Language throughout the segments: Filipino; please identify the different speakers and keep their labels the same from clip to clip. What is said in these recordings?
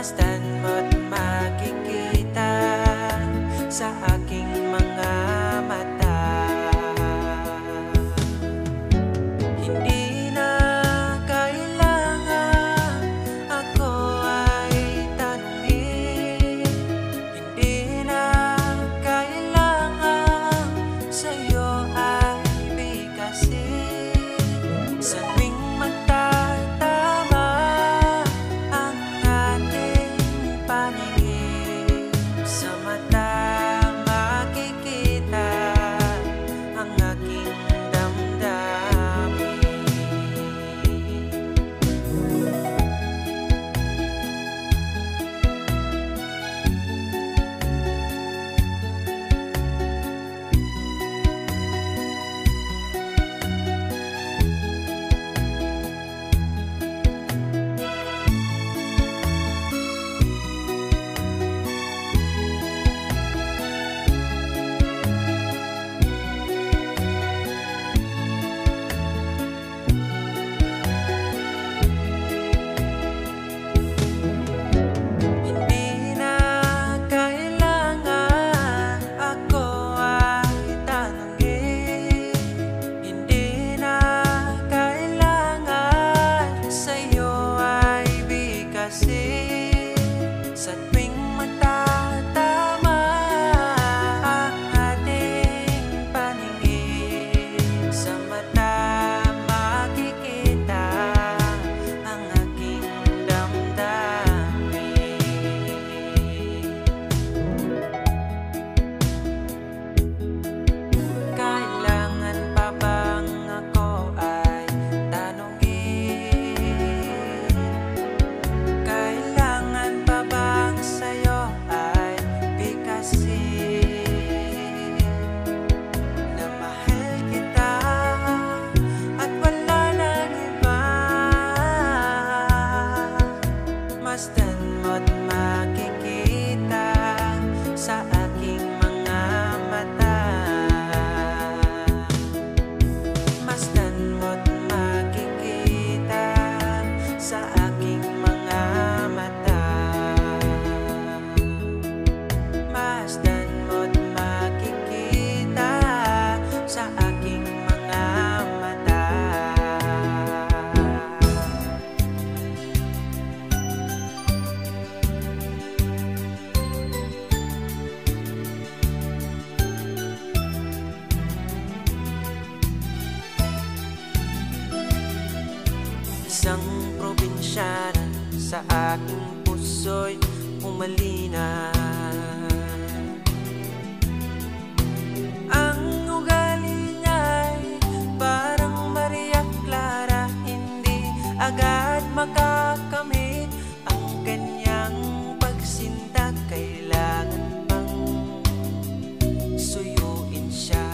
Speaker 1: Masdan mo't makikita sa aking mga mata. Hindi na kailangan ako ay tanungin, hindi na kailangan sa'yo ay bigkasin. Sa tuwing magtatama ang ating paningin, sa mata makikita ang aking damdamin. Hindi na kailangan ako ay tanungin, hindi na kailangan sa'yo ay bigkasin. Sa tuwing magtatama ang ating paningin, sa mata makikita ang aking damdamin. Kailangan pa bang ako ay tanungin? Kailangan pa bang sa'yo ay bigkasin na mahal kita at wala nang iba? Masdan mo't makikita sa aking mga mata. Masdan mo't makikita sa aking mga mata. Masdan mo't makikita sa aking mga mata. Isang probinsyana sa aking puso'y umalina. Ang ugali niya'y parang Maria Clara, hindi agad makakamit ang kanyang pagsinta. Kailangan pang suyuin siya.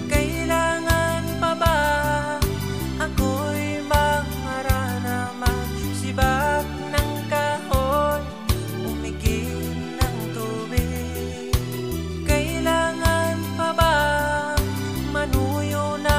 Speaker 1: Kailangan pa ba ako'y mangarana, magsibak ng kahoy, umigil ng tubig? Kailangan pa ba manuyo na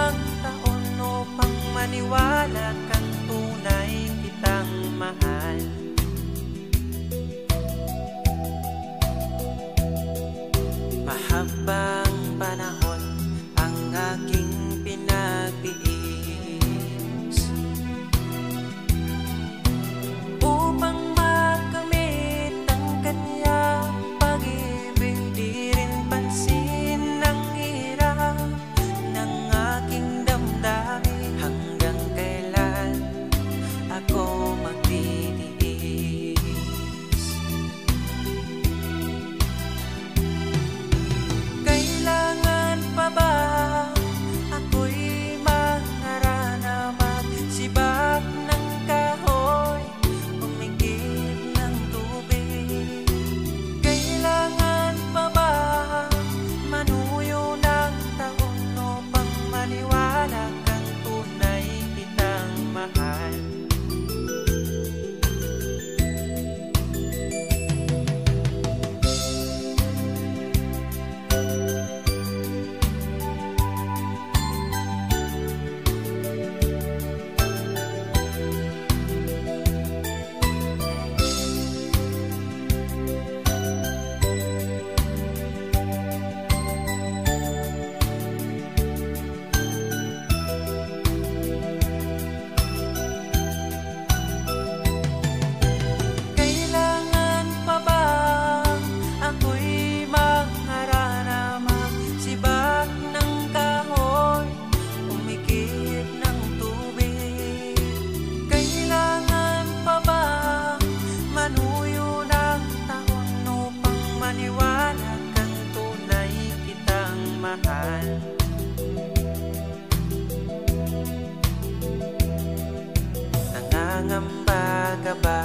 Speaker 1: nangangamba ka ba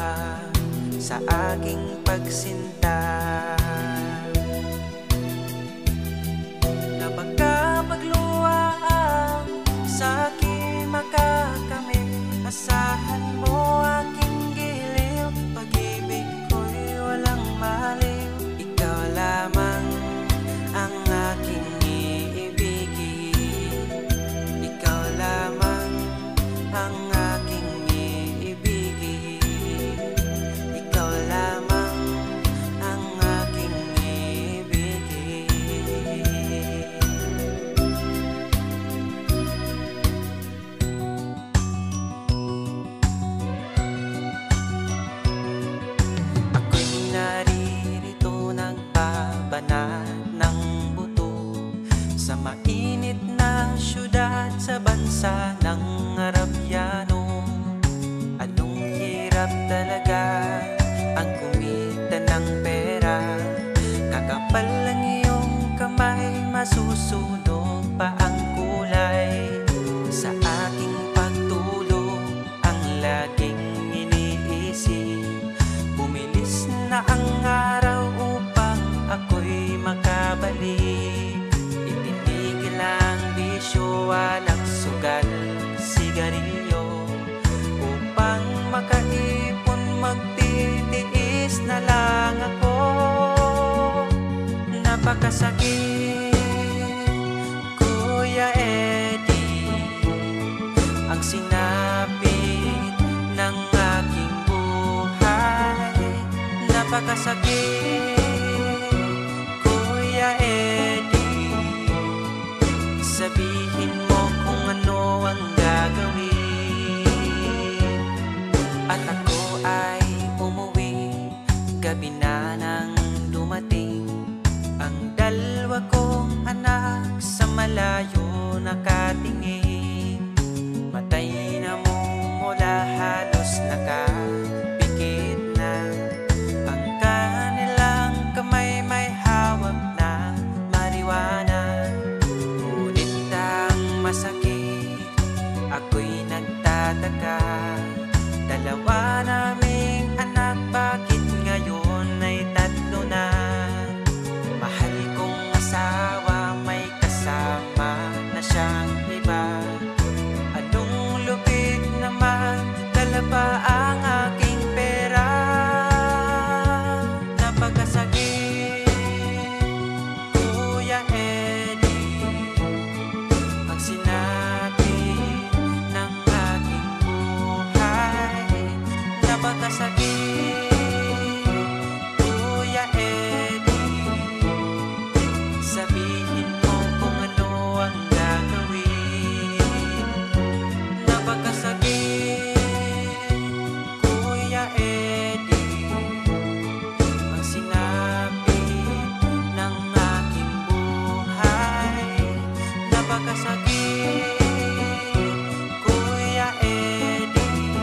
Speaker 1: sa aking pagsinta? Kapag pagluwaang sa aking makakamit, asahan mo aking giliw, pag-ibig ko'y walang maliw. Ikaw lamang ang aking iibigin, ikaw lamang ang aking iibigin, ikaw lamang ang aking iibigin. Ako'y naririto nagbabanat ng buto sa mainit na syudad sa bansa ng Arabyano. Anong hirap talaga ang kumita ng pera, kakapal ang iyong kamay, masusunog pa ang kulay. Sa aking pagtulog ang laging iniisip, bumilis na ang araw upang ako'y makabalik. Itinigil ang bisyo, walang sugal, sigarilyo, upang makaipon, magtitiis na lang ako. Napakasakit, Kuya Eddie, ang sinapit ng aking buhay. Napakasakit, Kuya Eddie, sabihin mo kung ano ang gagawin. At ako ay umuwi, gabi na nang dumating ang dalawa kong anak sa malayo nakatingin. Matay na mumula, halos nakapikit na ang kanilang kamay, may hawak na marijuana. Ngunit ang masakit, ako'y nagtataka, dalawa naming anak, bakit ngayon ay tatlo na? Mahal kong asawa, may kasama na siyang iba. Anong lupit naman, dala pa ang aking pera. Napakasakit, Kuya Eddie, ang sinapit ng aking buhay. Napakasakit, Kuya Eddie, sabihin mo kung ano ang gagawin. Napakasakit, Kuya Eddie, ang sinapit ng aking buhay. Napakasakit, Kuya Eddie,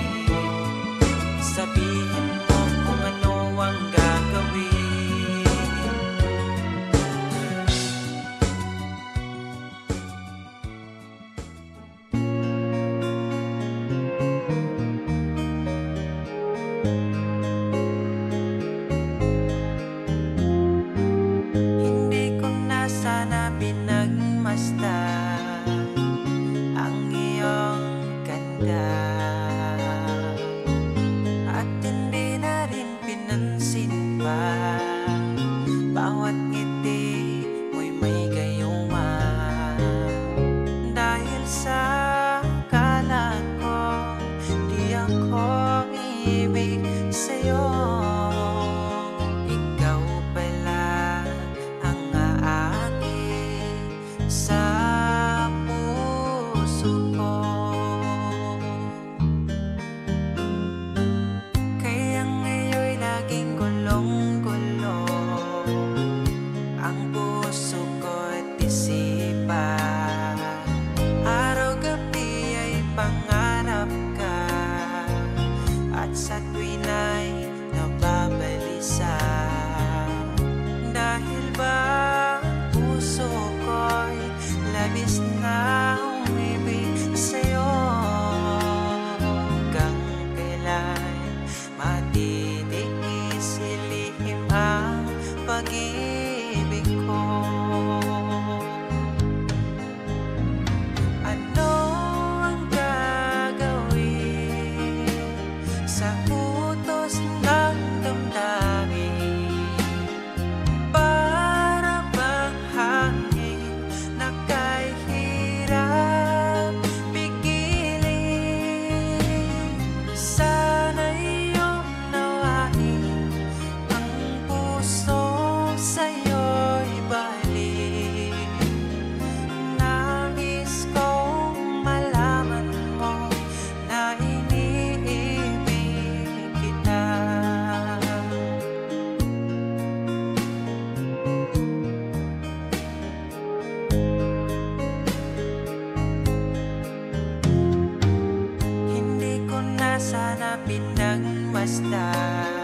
Speaker 1: sabihin mo kung ano ang gagawin. Hindi ko na sana pinagmasdan ang iyong ganda, at hindi na rin pinansin pa bawat ngiti mo'y may gayuma. Dahil sa akala ko di ako ibig sa'yo, ikaw pala ang aakit sa puso ko. Kaya ngayon'y laging gulong-gulong ang puso ko't isipan. Araw-gabi ay pangarap ka, at sa tuwina'y nababalisa. Dahil ba puso ko'y labis na umibig sa'yo, hanggang kailan na pinagmasdan.